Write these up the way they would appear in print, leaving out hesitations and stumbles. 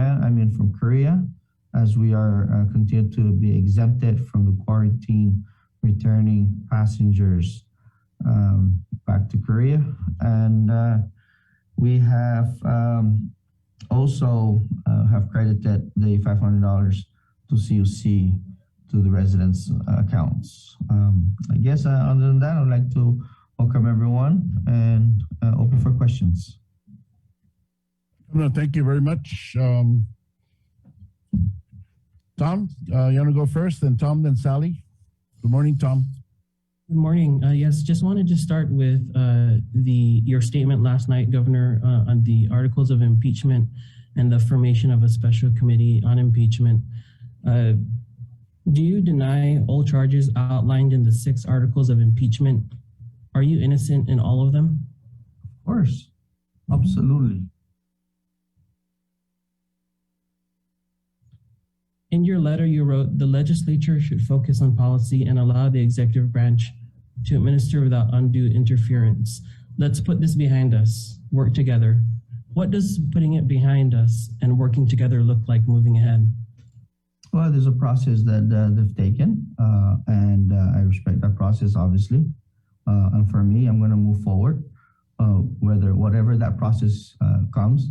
from Korea, as we are continue to be exempted from the quarantine returning passengers back to Korea. And we have also have credited the $500 to CUC to the residents' accounts. I guess other than that, I'd like to welcome everyone and open for questions. No, thank you very much. Tom, you want to go first? Then Tom, then Sally. Good morning, Tom. Good morning. Yes, just wanted to start with your statement last night, Governor, on the articles of impeachment and the formation of a special committee on impeachment. Do you deny all charges outlined in the 6 articles of impeachment? Are you innocent in all of them? Of course, absolutely. In your letter, you wrote, the legislature should focus on policy and allow the executive branch to administer without undue interference. Let's put this behind us, work together. What does putting it behind us and working together look like moving ahead? Well, there's a process that they've taken, and I respect that process, obviously. And for me, I'm going to move forward, whatever that process comes.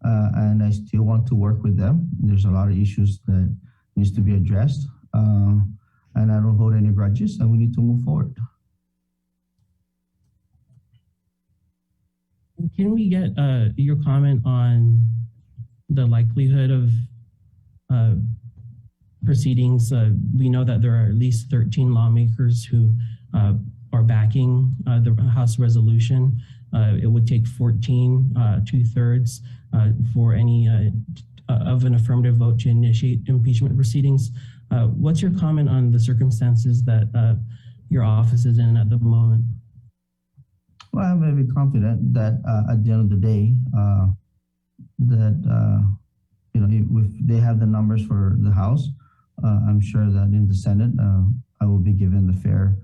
And I still want to work with them. There's a lot of issues that needs to be addressed, and I don't hold any grudges, and we need to move forward. Can we get your comment on the likelihood of proceedings? We know that there are at least 13 lawmakers who are backing the House resolution. It would take 14, 2/3, for any of an affirmative vote to initiate impeachment proceedings. What's your comment on the circumstances that your office is in at the moment? Well, I'm very confident that at the end of the day, if they have the numbers for the House, I'm sure that in the Senate, I will be given the fair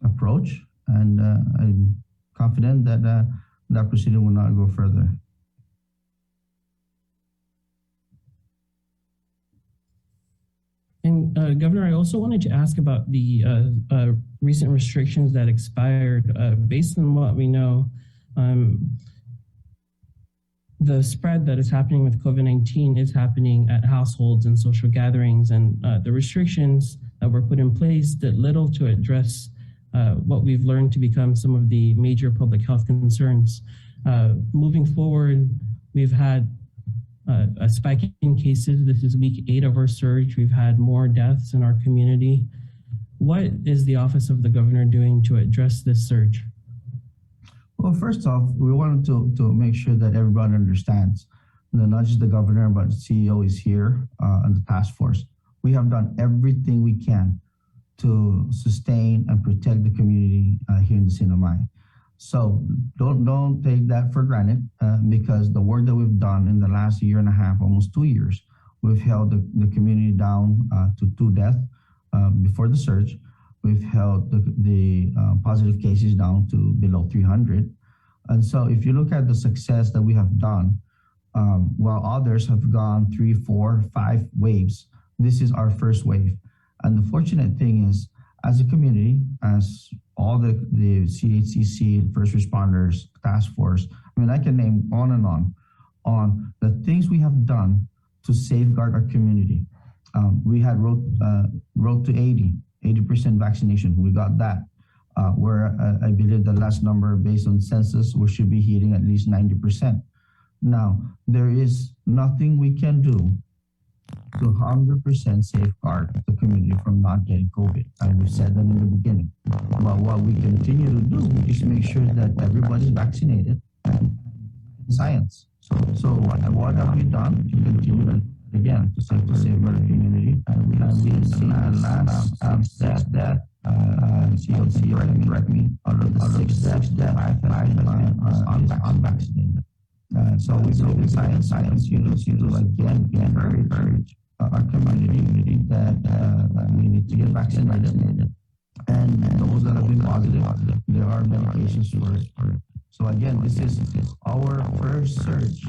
approach, and I'm confident that that proceeding will not go further. And Governor, I also wanted to ask about the recent restrictions that expired. Based on what we know, the spread that is happening with COVID-19 is happening at households and social gatherings, and the restrictions that were put in place did little to address what we've learned to become some of the major public health concerns. Moving forward, we've had a spike in cases. This is week 8 of our surge. We've had more deaths in our community. What is the Office of the Governor doing to address this surge? Well, first off, we wanted to make sure that everybody understands that not just the governor, but the CEO is here and the task force. We have done everything we can to sustain and protect the community here in the CNMI. So don't take that for granted, because the work that we've done in the last 1.5 years, almost 2 years, we've held the community down to 2 deaths before the surge. We've held the positive cases down to below 300. And so if you look at the success that we have done, while others have gone 3, 4, 5 waves, this is our first wave. And the fortunate thing is, as a community, as all the CHCC, first responders, task force, I mean, I can name on and on the things we have done to safeguard our community. We had road to 80% vaccination. We got that. Where I believe the last number based on census, we should be hitting at least 90%. Now, there is nothing we can do to 100% safeguard the community from not getting COVID. And we said that in the beginning. But what we continue to do is make sure that everybody's vaccinated and science. So what have we done to continue to, again, to safeguard the community? And we have seen the last that COC, correct me, out of the 6 deaths, 5 unvaccinated. So we believe in science, you know, again, very encourage our community that we need to get vaccinated. And those that have been positive, there are medications for it. So again, this is our first surge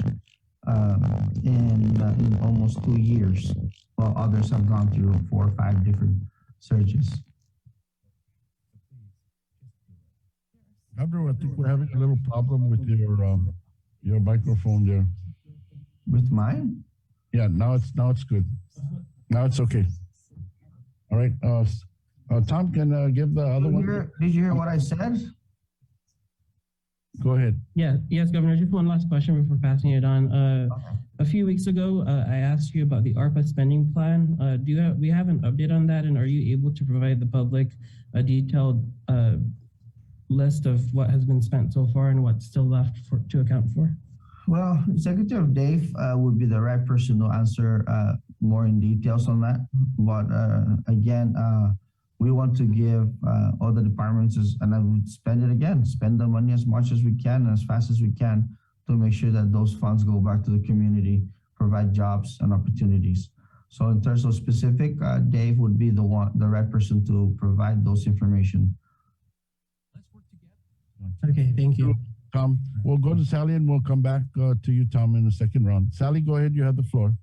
in almost 2 years, while others have gone through 4 or 5 different surges. Governor, I think we're having a little problem with your microphone there. With mine? Yeah, now it's good. Now it's okay. All right. Tom, can give the other one. Did you hear what I said? Go ahead. Yeah, yes, Governor. Just one last question before passing it on. A few weeks ago, I asked you about the ARPA spending plan. We have an update on that, and are you able to provide the public a detailed list of what has been spent so far and what's still left to account for? Well, Secretary Dave would be the right person to answer more in details on that. But again, we want to give all the departments, and I would spend the money as much as we can and as fast as we can to make sure that those funds go back to the community, provide jobs and opportunities. So in terms of specific, Dave would be the right person to provide those information. Okay, thank you. Tom, we'll go to Sally and we'll come back to you, Tom, in the second round. Sally, go ahead. You have the floor.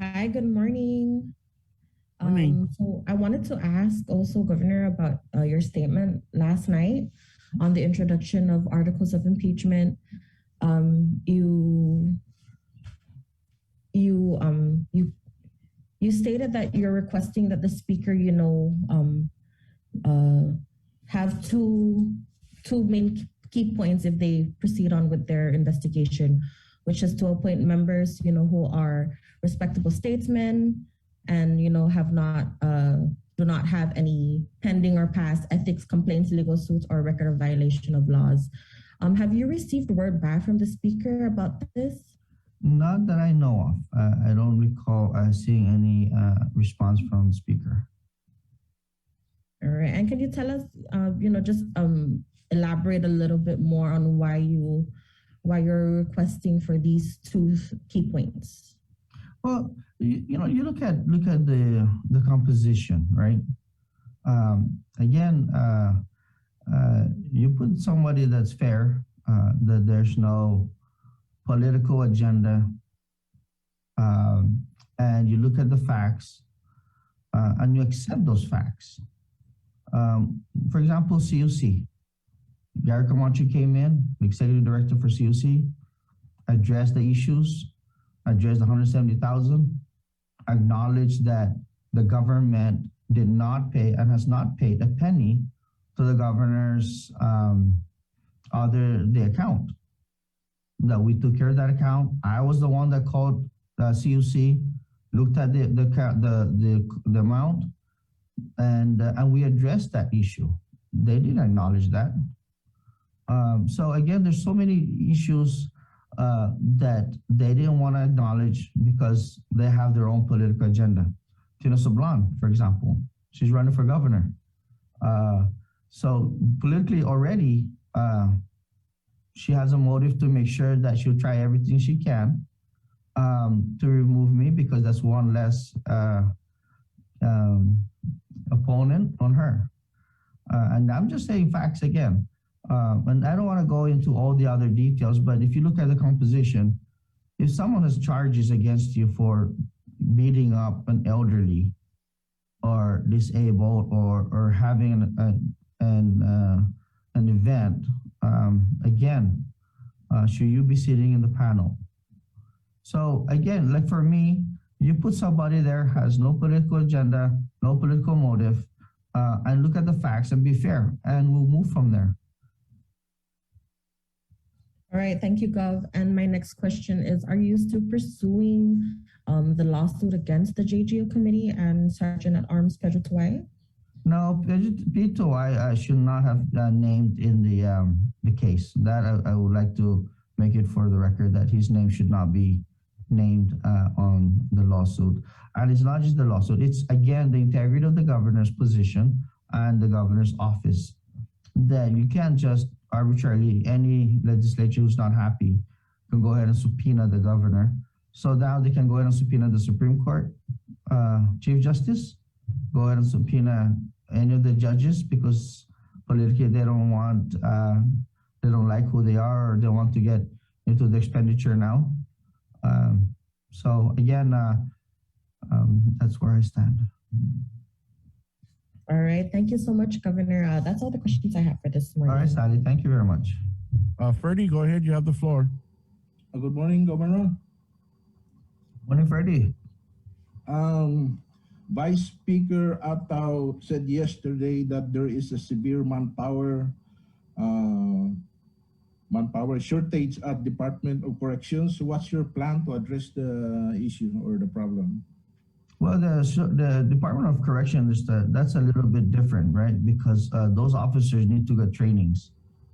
Hi, good morning. Morning. So I wanted to ask also, Governor, about your statement last night on the introduction of articles of impeachment. You stated that you're requesting that the speaker, have two main key points if they proceed on with their investigation, which is to appoint members, who are respectable statesmen and, do not have any pending or past ethics complaints, legal suits, or record of violation of laws. Have you received word back from the speaker about this? Not that I know of. I don't recall seeing any response from the speaker. All right. And can you tell us, just elaborate a little bit more on why you're requesting for these two key points? Well, you look at the composition, right? Again, you put somebody that's fair, that there's no political agenda, and you look at the facts, and you accept those facts. For example, CUC. Gary Camacho came in, the executive director for CUC, addressed the issues, addressed the 170,000, acknowledged that the government did not pay and has not paid a penny to the governor's the account. That we took care of that account. I was the one that called CUC, looked at the amount, and we addressed that issue. They didn't acknowledge that. So again, there's so many issues that they didn't want to acknowledge because they have their own political agenda. Tina Sablan, for example, she's running for governor. So politically already, she has a motive to make sure that she'll try everything she can to remove me because that's one less opponent on her. And I'm just saying facts again. And I don't want to go into all the other details, but if you look at the composition, if someone has charges against you for beating up an elderly or disabled or having an event, again, should you be sitting in the panel? So again, like for me, you put somebody there has no political agenda, no political motive, and look at the facts and be fair, and we'll move from there. All right, thank you, Gov. And my next question is, are you still pursuing the lawsuit against the JGO committee and Sergeant at Arms Pedro Tuay? No, Pedro I should not have named in the case. That I would like to make it for the record that his name should not be named on the lawsuit. And it's not just the lawsuit, it's again the integrity of the governor's position and the governor's office. That you can't just arbitrarily, any legislature who's not happy can go ahead and subpoena the governor. So now they can go ahead and subpoena the Supreme Court Chief Justice, go ahead and subpoena any of the judges because politically they don't want, they don't like who they are, or they want to get into the expenditure now. So again, that's where I stand. All right. Thank you so much, Governor. That's all the questions I have for this All morning. right, Sally, thank you very much. Freddie, go ahead. You have the floor. Good morning, Governor. Morning, Freddie. Vice Speaker Ataw said yesterday that there is a severe manpower shortage at Department of Corrections. What's your plan to address the issue or the problem? Well, the Department of Corrections, that's a little bit different, right? Because those officers need to get trainings.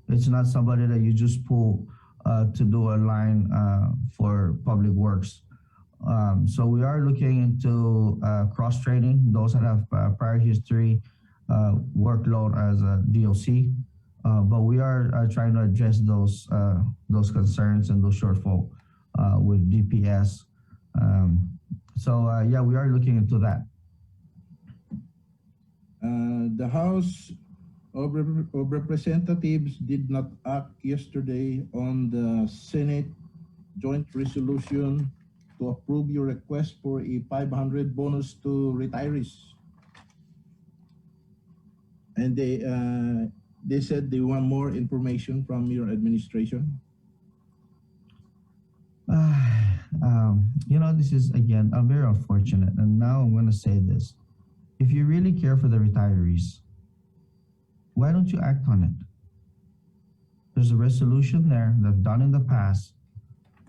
It's not somebody that you just pull to do a line for public works. So we are looking into cross-training, those that have prior history, workload as a DOC. But we are trying to address those concerns and those shortfall with DPS. Yeah, we are looking into that. The House of Representatives did not act yesterday on the Senate joint resolution to approve your request for a 500 bonus to retirees. And they said they want more information from your administration. This is, again, I'm very unfortunate. And now I'm going to say this. If you really care for the retirees, why don't you act on it? There's a resolution there that's done in the past.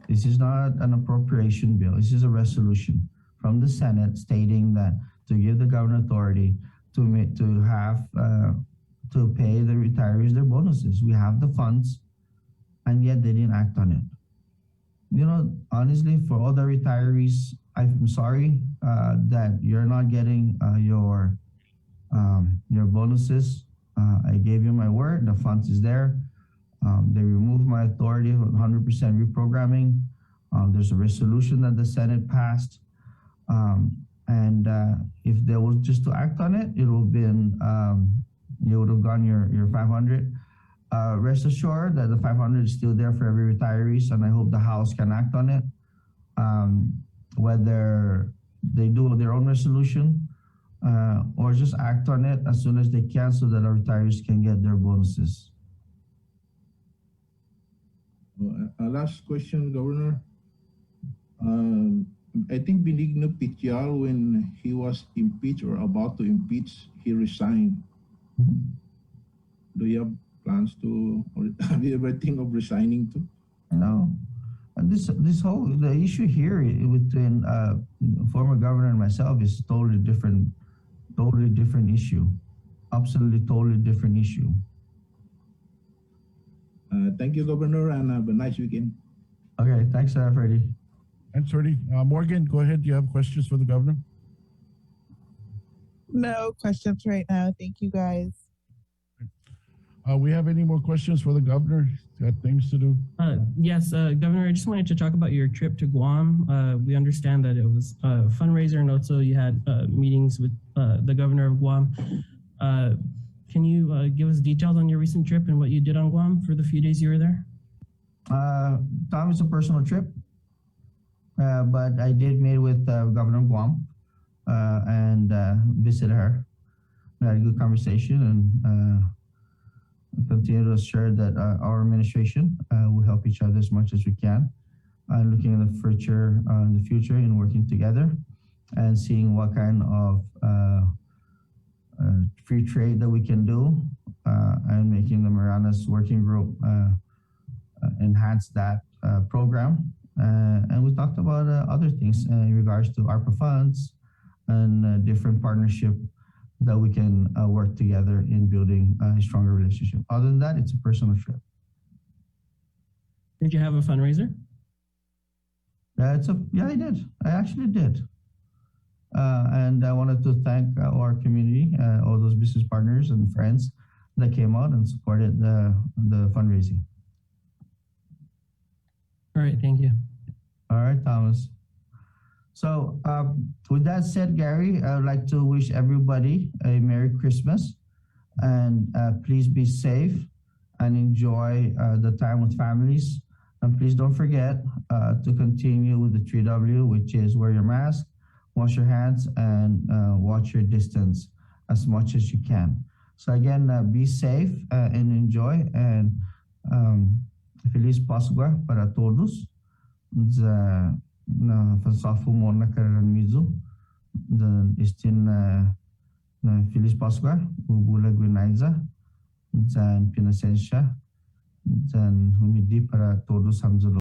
This is not an appropriation bill. This is a resolution from the Senate stating that to give the governor authority to pay the retirees their bonuses. We have the funds, and yet they didn't act on it. Honestly, for all the retirees, I'm sorry that you're not getting your bonuses. I gave you my word. The funds is there. They removed my authority of 100% reprogramming. There's a resolution that the Senate passed. If there was just to act on it, it would have been, you would have gone your 500. Rest assured that the 500 is still there for every retirees, and I hope the House can act on it. Whether they do their own resolution or just act on it as soon as they can so that our retirees can get their bonuses. Last question, Governor. I think Benigno Pitial, when he was impeached or about to impeach, he resigned. Do you have plans to, or have you ever think of resigning too? No. And the issue here between former governor and myself is totally different issue. Absolutely totally different issue. Thank you, Governor, and have a nice weekend. Okay, thanks, Freddie. Thanks, Freddie. Morgan, go ahead. Do you have questions for the governor? No questions right now. Thank you, guys. We have any more questions for the governor? Got things to do? Yes, Governor, I just wanted to talk about your trip to Guam. We understand that it was a fundraiser and also you had meetings with the governor of Guam. Can you give us details on your recent trip and what you did on Guam for the few days you were there? Tom, it's a personal trip, but I did meet with Governor of Guam and visit her. We had a good conversation and continue to assure that our administration will help each other as much as we can. Looking at the future in working together and seeing what kind of free trade that we can do and making the Marianas Working Group enhance that program. And we talked about other things in regards to ARPA funds and different partnership that we can work together in building a stronger relationship. Other than that, it's a personal trip. Did you have a fundraiser? Yeah, I did. I actually did. And I wanted to thank our community, all those business partners and friends that came out and supported the fundraising. All right, thank you. All right, Thomas. So with that said, Gary, I would like to wish everybody a Merry Christmas and please be safe and enjoy the time with families And please don't forget to continue with the 3W, which is wear your mask, wash your hands, and watch your distance as much as you can. So again, be safe and enjoy. And Feliz Pascua para todos. Na fansafu mo na karan mizu. Istin na Feliz Pascua, ubulag winaiza. Dan pinasensya. Dan humidi para todos hamzalo.